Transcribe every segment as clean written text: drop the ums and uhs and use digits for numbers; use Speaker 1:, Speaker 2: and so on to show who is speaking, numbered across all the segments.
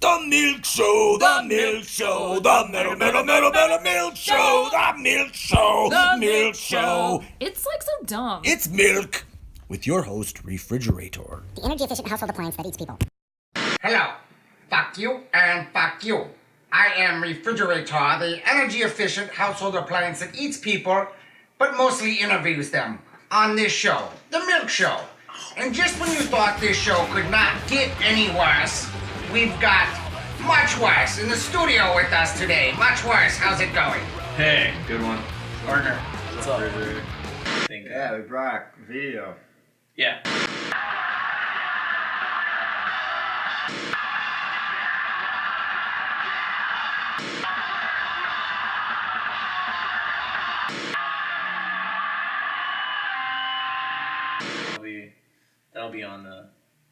Speaker 1: The milk show, the milk show, the milk show, the milk show,
Speaker 2: The
Speaker 1: milk show.
Speaker 2: It's like so dumb.
Speaker 1: It's milk with your host, Refrigerator.
Speaker 3: The energy-efficient household appliance that eats people.
Speaker 4: Hello. Fuck you and fuck you. I am Refrigerator, the energy-efficient household appliance that eats people, but mostly interviews them on this show, The Milk Show. And just when you thought this show could not get any worse, we've got much worse in the studio with us today. Much worse. How's it going?
Speaker 5: Hey, good one.
Speaker 4: Partner.
Speaker 5: What's up?
Speaker 6: Yeah, we brought video.
Speaker 5: Yeah.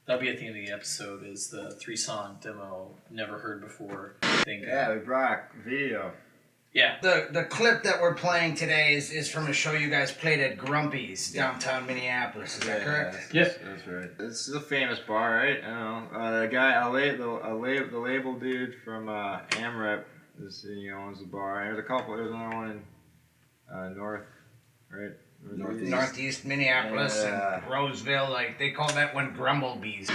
Speaker 5: That'll be at the end of the episode is the 3-song demo never heard before thing.
Speaker 6: Yeah, we brought video.
Speaker 5: Yeah.
Speaker 4: The clip that we're playing today is from a show you guys played at Grumpy's downtown Minneapolis. Is that correct?
Speaker 5: Yes.
Speaker 6: That's right. This is a famous bar, right? I don't know. The guy, the label dude from AMREP owns the bar. There's another one in North, right?
Speaker 4: Northeast Minneapolis and Roseville, like they call that one Grumblebees.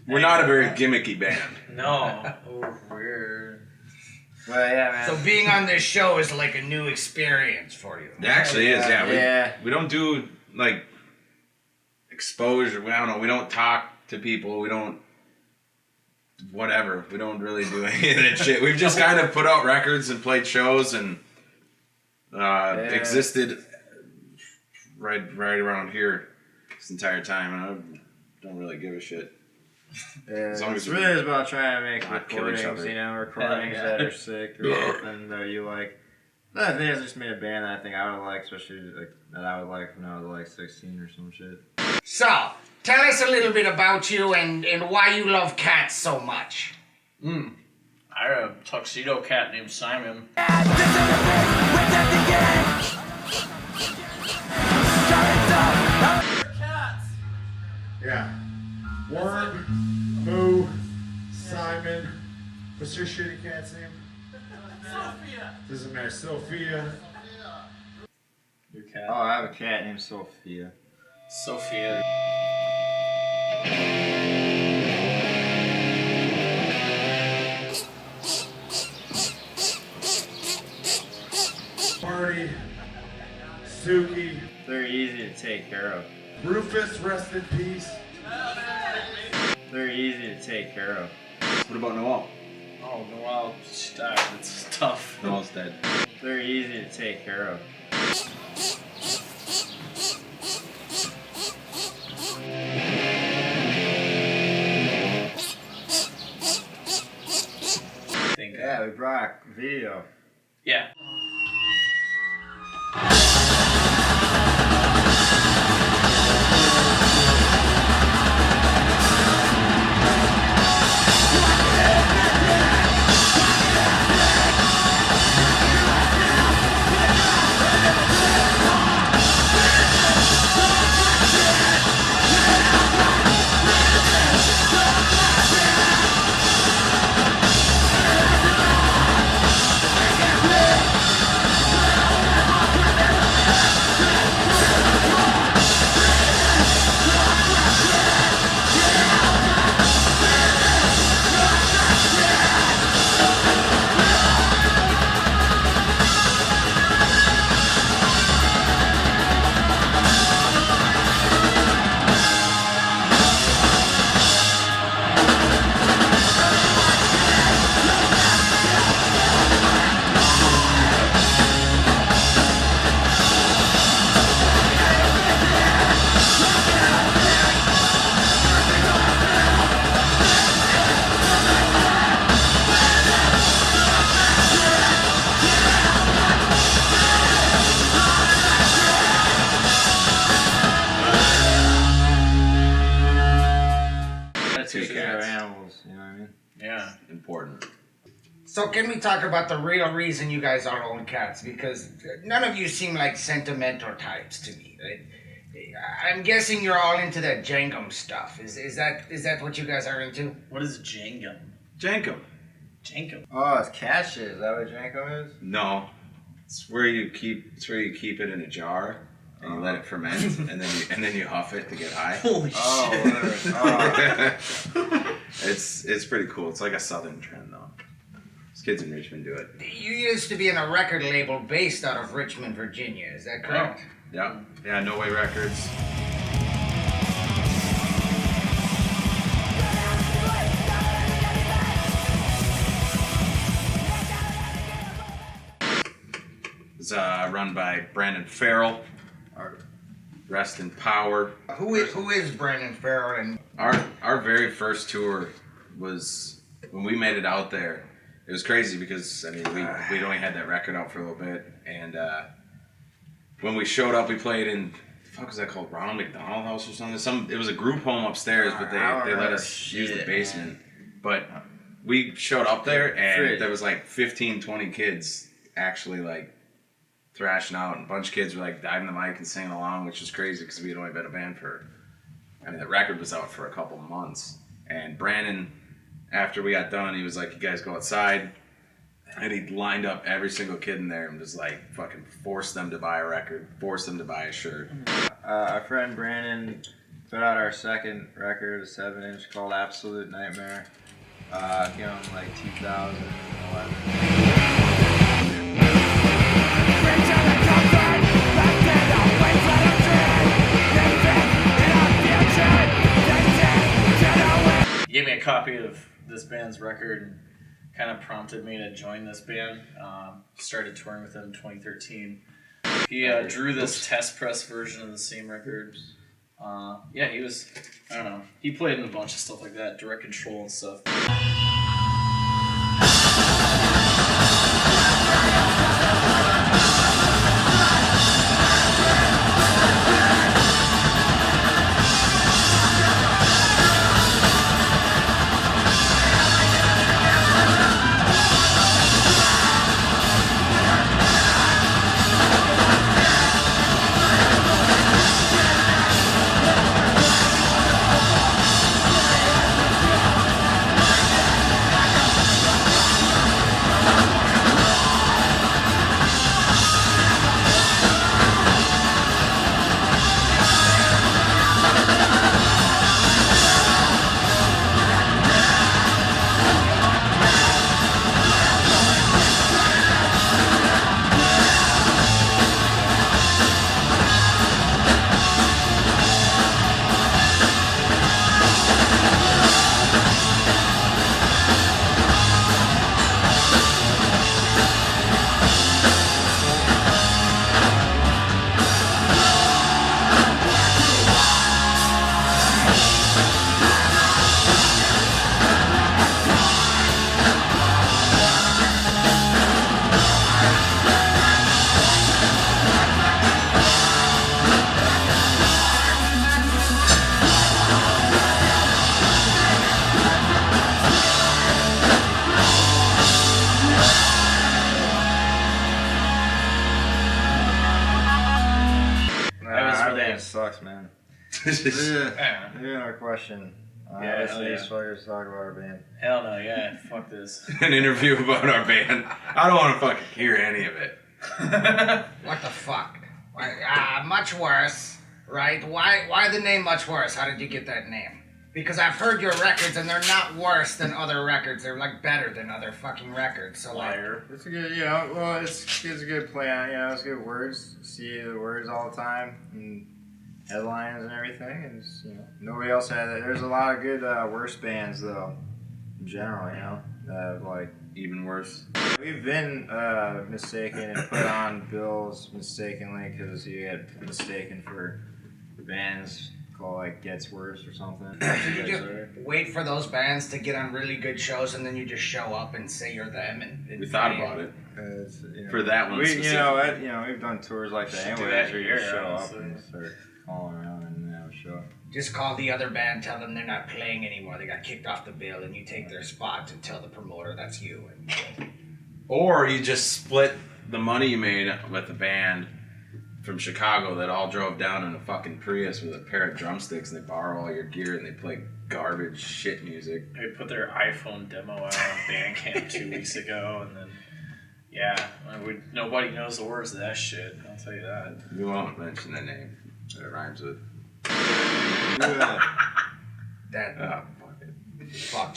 Speaker 7: We're not a very gimmicky band.
Speaker 5: No. Oh, weird.
Speaker 6: Well, yeah, man.
Speaker 4: So being on this show is like a new experience for you.
Speaker 7: It actually is, yeah.
Speaker 6: Yeah.
Speaker 7: We don't do, like, exposure. I don't know. We don't talk to people. We don't, whatever. We don't really do any of that shit. We've just kind of put out records and played shows and existed right around here this entire time. And I don't really give a shit.
Speaker 6: Yeah,
Speaker 7: As long
Speaker 6: it's
Speaker 7: as
Speaker 6: really about trying to make
Speaker 7: not kill each
Speaker 6: recordings,
Speaker 7: other.
Speaker 6: recordings
Speaker 5: Yeah.
Speaker 6: that are sick or something that you like. Another thing is I just made a band that I think I would like, especially like that I would like when I was like 16 or some shit.
Speaker 4: So, tell us a little bit about you and why you love cats so much.
Speaker 5: I had a tuxedo cat named Simon.
Speaker 8: Yeah. Worm, Moo, Simon. What's your shitty cat's name? Sophia. Doesn't matter. Sophia.
Speaker 5: Your cat.
Speaker 6: Oh, I have a cat named Sophia.
Speaker 5: Sophia.
Speaker 8: Marty. Suki.
Speaker 6: They're easy to take care of.
Speaker 8: Rufus, rest in peace.
Speaker 6: They're easy to take care of.
Speaker 7: What about Noel?
Speaker 5: Oh, Noel, she died. It's tough.
Speaker 7: Noel's dead.
Speaker 6: They're easy to take care of. Yeah, we brought video.
Speaker 5: Yeah.
Speaker 6: They're animals, you know what I mean?
Speaker 5: Yeah.
Speaker 7: important.
Speaker 4: So can we talk about the real reason you guys are own cats? Because none of you seem like sentimental types to me. Right? I'm guessing you're all into that Jangum stuff. Is that what you guys are into?
Speaker 5: What is Jangum?
Speaker 7: Jankum.
Speaker 5: Jankum.
Speaker 6: Oh, it's cat shit. Is that what Janko is?
Speaker 7: No, it's where you keep it in a jar and you let it ferment, and then you huff it to get high.
Speaker 5: Holy shit.
Speaker 6: Oh.
Speaker 7: It's pretty cool. It's like a southern trend though. These kids in Richmond do it.
Speaker 4: You used to be in a record label based out of Richmond, Virginia. Is that correct?
Speaker 7: Yeah. Yeah. No Way Records. It's run by Brandon Farrell. Rest in power.
Speaker 4: Who is Brandon Farrell? And
Speaker 7: Our very first tour was when we made it out there. It was crazy because I mean we'd only had that record out for a little bit, and when we showed up, we played in the fuck was that called, Ronald McDonald House or something. It was a group home upstairs, but they let us use the basement. But we showed up there, and there was like 15, 20 kids actually like thrashing out, and a bunch of kids were like diving the mic and singing along, which was crazy because we had only been a band for, I mean, the record was out for a couple months. And Brandon, after we got done, he was like, you guys go outside. And he lined up every single kid in there and just like fucking forced them to buy a record, forced them to buy a shirt.
Speaker 6: Our friend Brandon put out our second record, a 7-inch called Absolute Nightmare. Came out in like 2011.
Speaker 5: He gave me a copy of this band's record and kind of prompted me to join this band. Started touring with them in 2013. He drew this test press version of the same record. Yeah, he was, I don't know, he played in a bunch of stuff like that, Direct Control and stuff.
Speaker 6: Sucks, man. Another question.
Speaker 5: Yeah,
Speaker 6: Obviously, these fuckers talk about our band.
Speaker 5: Hell no, yeah, fuck this.
Speaker 7: An interview about our band. I don't want to fucking hear any of it.
Speaker 4: what the fuck? Much Worse, right? Why the name Much Worse? How did you get that name? Because I've heard your records and they're not worse than other records. They're like better than other fucking records. So
Speaker 5: Liar.
Speaker 6: It's a good, it's a good plan. It's good words. See the words all the time and headlines and everything, and nobody else had it. There's a lot of good worse bands though, in general. That have like
Speaker 7: even worse.
Speaker 6: We've been mistaken and put on bills mistakenly because you get mistaken for bands called like Gets Worse or something.
Speaker 4: So you just wait for those bands to get on really good shows and then you just show up and say you're them. And
Speaker 7: we thought about it. For that one specifically.
Speaker 6: We've done tours like that anyway. Where you show up and start calling around and have a show.
Speaker 4: Just call the other band, tell them they're not playing anymore. They got kicked off the bill, and you take their spot and tell the promoter that's you.
Speaker 7: Or you just split the money you made with the band from Chicago that all drove down in a fucking Prius with a pair of drumsticks, and they borrow all your gear and they play garbage shit music.
Speaker 5: They put their iPhone demo out on Bandcamp 2 weeks ago, and then nobody knows the words of that shit. I'll tell you that.
Speaker 7: We won't mention the name that it rhymes with.
Speaker 4: That
Speaker 7: fuck it.
Speaker 4: fuck.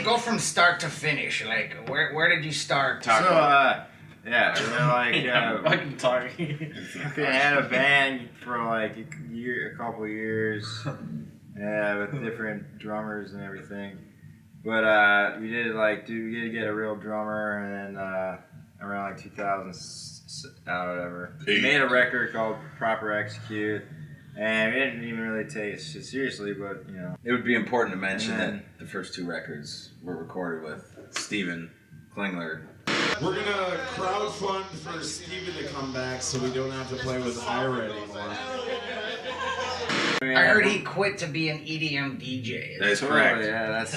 Speaker 4: Go from start to finish. Like, where did you start?
Speaker 6: So, yeah, and then like,
Speaker 5: I can talk.
Speaker 6: I had a band for like a couple years, yeah, with different drummers and everything. But we did get a real drummer, and then around like 2000, whatever, we made a record called Proper Execute, and we didn't even really take it seriously, but you know.
Speaker 7: It would be important to mention that the first two records were recorded with Steven Klingler.
Speaker 8: We're gonna crowdfund for Steven to come back so we don't have to play with Ira anymore.
Speaker 4: I heard he quit to be an EDM DJ.
Speaker 7: That is correct.
Speaker 6: Yeah, that's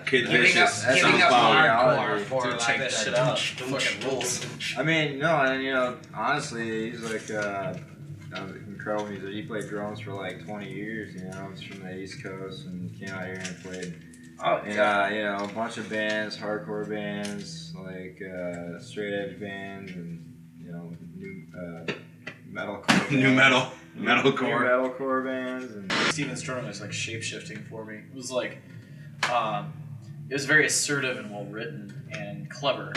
Speaker 7: Kid
Speaker 4: Giving
Speaker 7: Vicious.
Speaker 4: up
Speaker 7: Sounds
Speaker 4: hardcore
Speaker 7: fun.
Speaker 4: for
Speaker 5: Dude,
Speaker 4: like
Speaker 5: check that
Speaker 4: the
Speaker 5: shit out. Fucking rules.
Speaker 6: I mean, no, and you know, honestly, he's like incredible music. He played drums for like 20 years. You know, he's from the East Coast and came out here and played.
Speaker 5: Oh,
Speaker 6: And you know, a bunch of bands, hardcore bands, like straight edge bands, and you know, new metalcore.
Speaker 7: New metal. Metalcore.
Speaker 6: New metalcore bands, and
Speaker 5: Steven's drumming was like shape shifting for me. It was like, it was very assertive and well written and clever.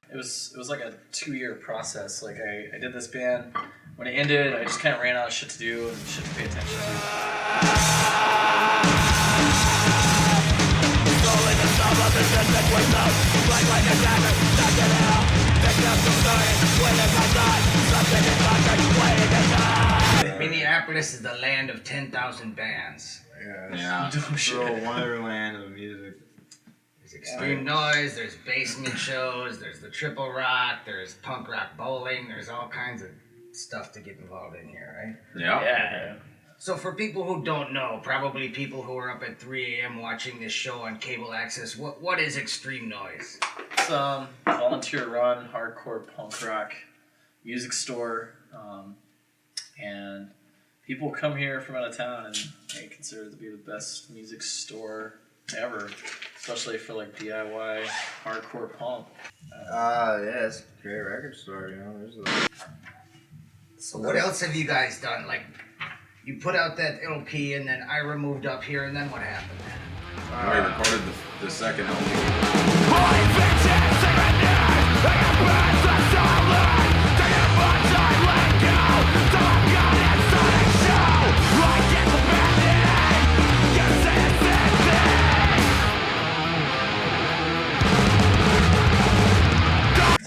Speaker 5: It was like a 2-year process. Like I did this band. When it ended, I just kind of ran out of shit to do and shit to pay attention
Speaker 4: that. Minneapolis is the land of 10,000 bands.
Speaker 6: yeah,
Speaker 5: Oh, shit.
Speaker 6: real wonderland of music.
Speaker 4: There's extreme noise, there's basement shows, there's the triple rock, there's punk rock bowling, there's all kinds of stuff to get involved in here, right?
Speaker 7: Yeah.
Speaker 5: Yeah.
Speaker 4: So for people who don't know, probably people who are up at 3 a.m. watching this show on cable access, what is extreme noise?
Speaker 5: It's volunteer run, hardcore punk rock music store, and people come here from out of town and they consider it to be the best music store ever, especially for like DIY hardcore punk.
Speaker 6: Yeah, it's a great record store, you know. There's a...
Speaker 4: So what else have you guys done? Like, you put out that LP and then Ira moved up here, and then what happened?
Speaker 7: We recorded the second album.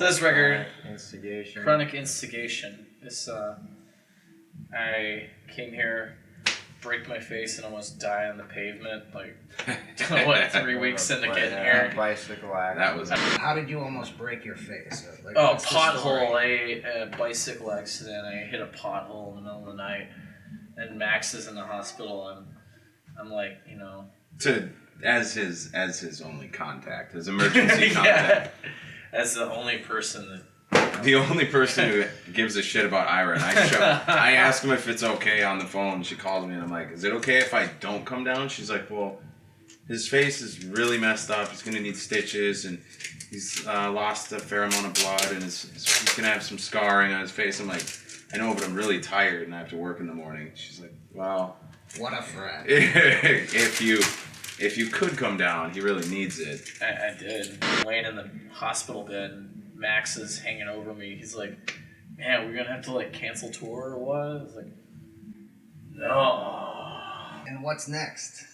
Speaker 5: So this record,
Speaker 6: Instigation.
Speaker 5: Chronic Instigation. This I came here, break my face, and almost die on the pavement. Like, what, 3 weeks into getting here?
Speaker 6: Bicycle accident.
Speaker 7: That was.
Speaker 4: How did you almost break your face? Like,
Speaker 5: Oh,
Speaker 4: what's the story?
Speaker 5: pothole. A bicycle accident. I hit a pothole in the middle of the night, and Max is in the hospital. And I'm like, you know,
Speaker 7: As his only contact, his emergency contact.
Speaker 5: As the only person that.
Speaker 7: The only person who gives a shit about Ira. And I ask him if it's okay on the phone. She calls me and I'm like, is it okay if I don't come down? She's like, well, his face is really messed up. He's going to need stitches and he's lost a fair amount of blood and he's going to have some scarring on his face. I'm like, I know, but I'm really tired and I have to work in the morning. She's like, well,
Speaker 4: What a friend.
Speaker 7: if you could come down, he really needs it.
Speaker 5: I did. Laying in the hospital bed, and Max is hanging over me. He's like, man, we're going to have to, like, cancel tour or what? I was like, no.
Speaker 4: And what's next?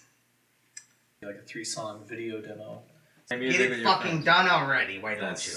Speaker 5: Like a 3-song video demo.
Speaker 4: Get it fucking done already. Why don't you?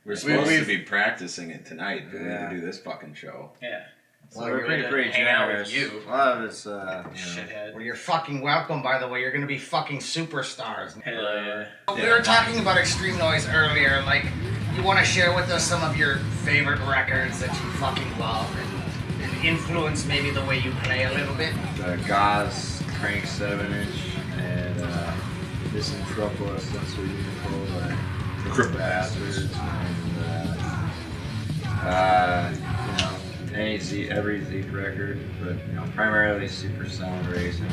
Speaker 7: We're supposed to be practicing it tonight, but we had to do this fucking show.
Speaker 5: Yeah.
Speaker 6: Well, we're pretty
Speaker 5: hang out with
Speaker 6: generous.
Speaker 5: you.
Speaker 6: A lot of it's,
Speaker 5: Shithead.
Speaker 4: Well, you're fucking welcome, by the way. You're gonna be fucking superstars.
Speaker 5: Hell yeah.
Speaker 4: We were talking about extreme noise earlier. Like, you want to share with us some of your favorite records that you fucking love and influence maybe the way you play a little bit?
Speaker 6: the Gauze Crank 7-inch and this Intropolis Sensor Unico by Crooked Bastards and every Zeke record, but primarily Super Sound Racing.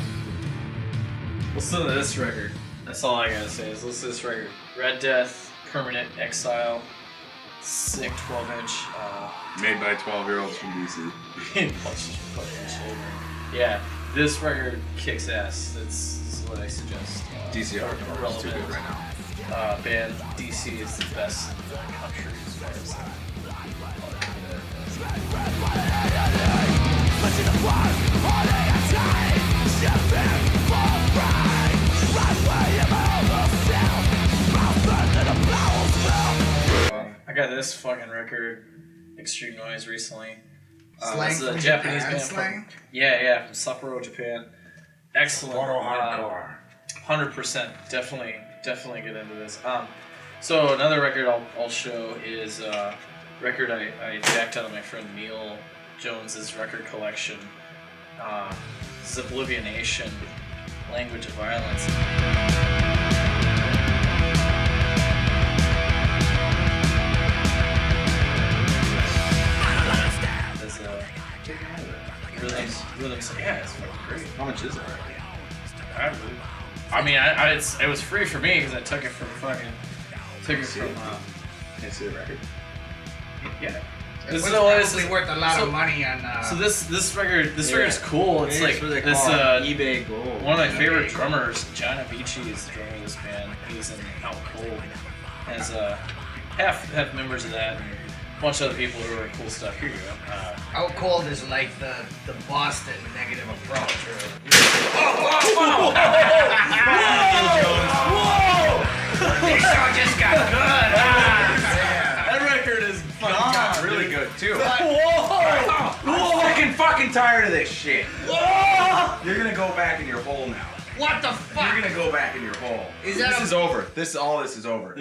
Speaker 5: Listen to this record. That's all I gotta say is listen to this record. Red Death, Permanent Exile, sick 12-inch.
Speaker 7: Made by 12-year-olds from DC.
Speaker 5: Plus fucking children. Yeah, this record kicks ass. This is what I suggest.
Speaker 7: DC hardcore is too good right now.
Speaker 5: Band DC is the best in the country as far as that. I got this fucking record, Extreme Noise, recently.
Speaker 4: Slang
Speaker 5: This is a
Speaker 4: from
Speaker 5: Japanese
Speaker 4: Japan,
Speaker 5: band
Speaker 4: slang?
Speaker 5: from Sapporo, Japan. Excellent.
Speaker 4: Sapporo hardcore.
Speaker 5: 100%. Definitely get into this. So another record I'll show is a record I jacked out of my friend Neil Jones's record collection. This is Oblivionation, Language of Violence. rhythms. Yeah, it's fucking great.
Speaker 7: How much is it?
Speaker 5: I mean, it was free for me because I took it from Can I see the record?
Speaker 4: Yeah.
Speaker 5: This
Speaker 4: It's
Speaker 5: is
Speaker 4: probably worth a lot of money on.
Speaker 5: So this record's cool. It's like
Speaker 6: what they
Speaker 5: this
Speaker 6: call eBay gold.
Speaker 5: one of my favorite drummers, John Avicii, is the drummer of this band. He's in Out Cold. Has half members of that and a bunch of other people who are cool stuff. Here you go.
Speaker 4: Out Cold is like the Boston negative approach. Whoa! This show just got good.
Speaker 5: That record is
Speaker 7: Got really good too.
Speaker 1: I'm fucking tired of this shit.
Speaker 7: You're gonna go back in your hole now.
Speaker 4: What the fuck?
Speaker 7: You're gonna go back in your hole.
Speaker 4: Is that
Speaker 7: This is over. This is over.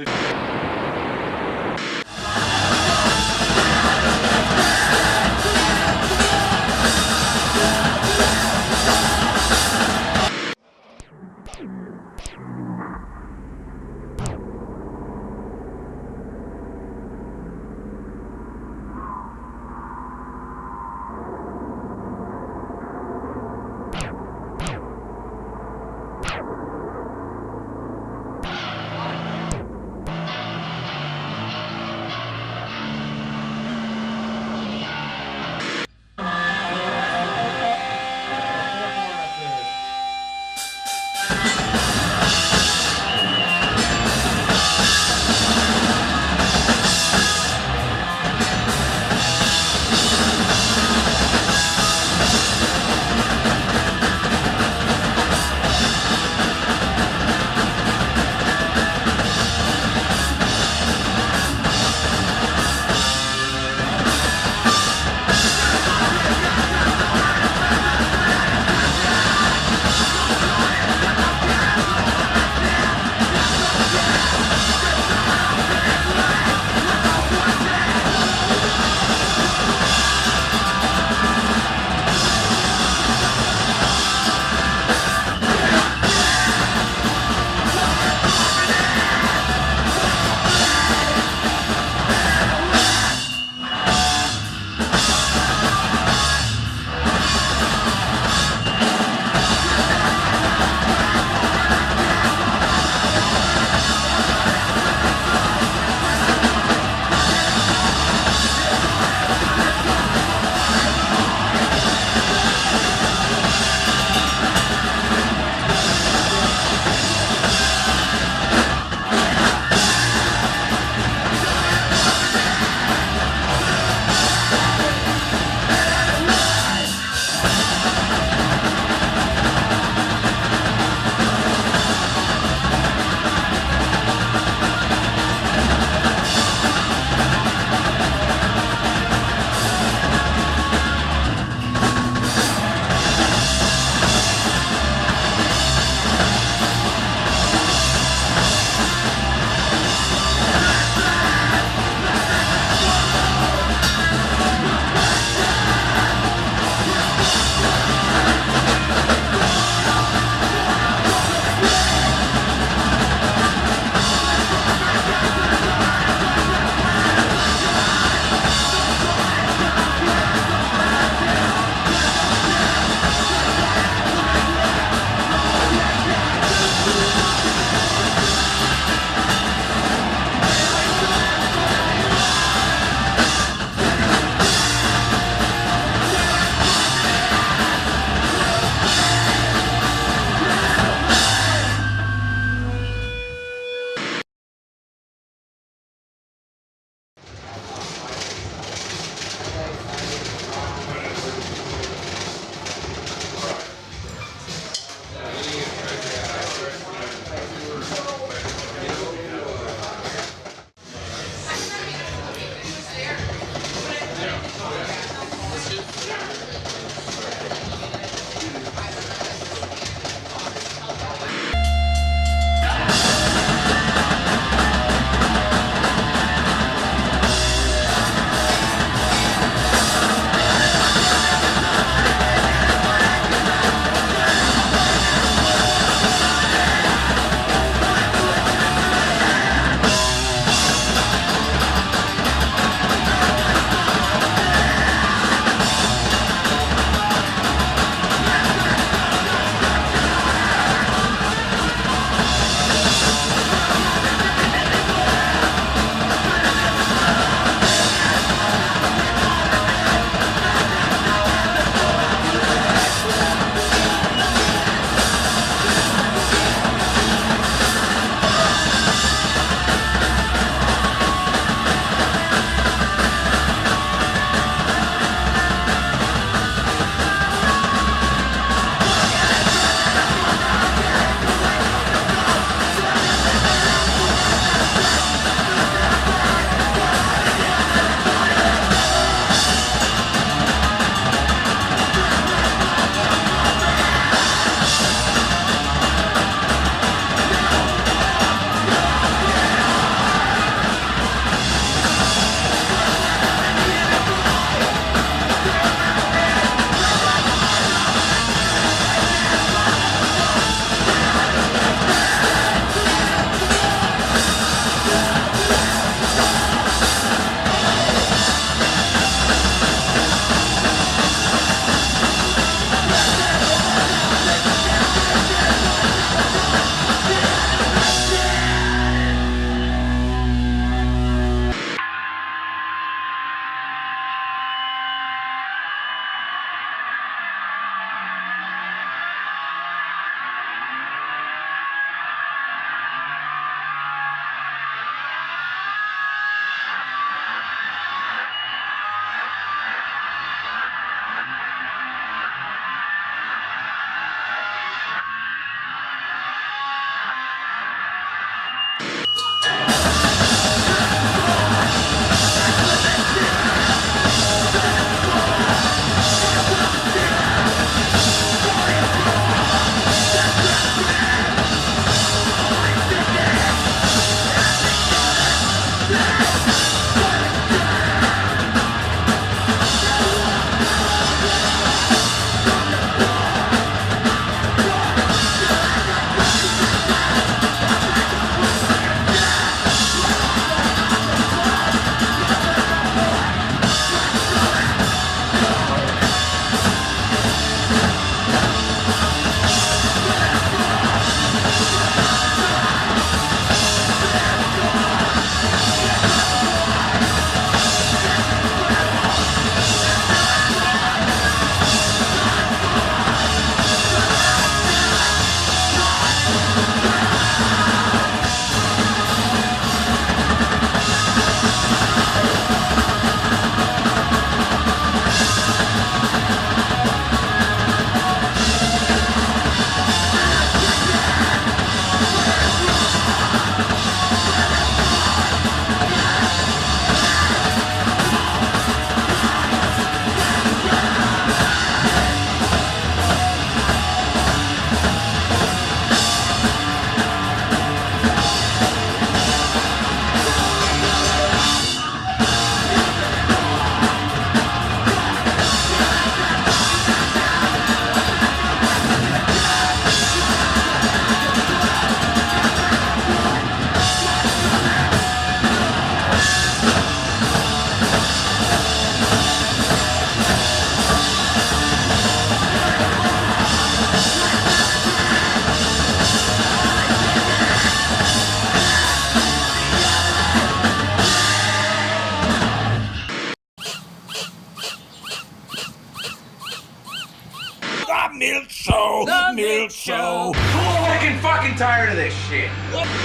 Speaker 7: I'm fucking tired of this shit.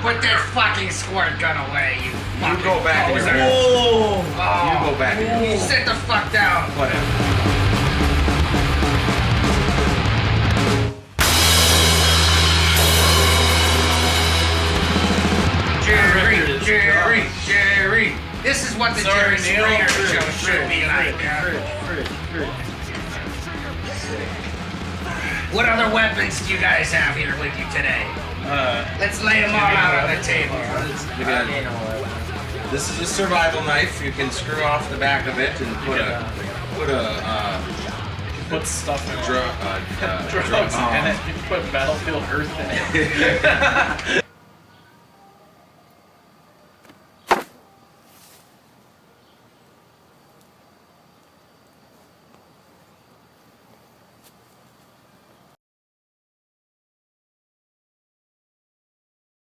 Speaker 4: Put that fucking squirt gun away, you fucking
Speaker 7: go back in your
Speaker 4: poser.
Speaker 7: room.
Speaker 4: Oh,
Speaker 7: You go back in your room.
Speaker 4: sit the fuck down.
Speaker 7: Whatever.
Speaker 4: Jerry. This is what the
Speaker 5: Sorry,
Speaker 4: Jerry
Speaker 5: Neil.
Speaker 4: Springer show should be like. What other weapons do you guys have here with you today? Let's lay them all out on the table.
Speaker 7: This is a survival knife. You can screw off the back of it and
Speaker 5: Put stuff in
Speaker 7: drugs
Speaker 5: drugs in it. You put Battlefield Earth in it.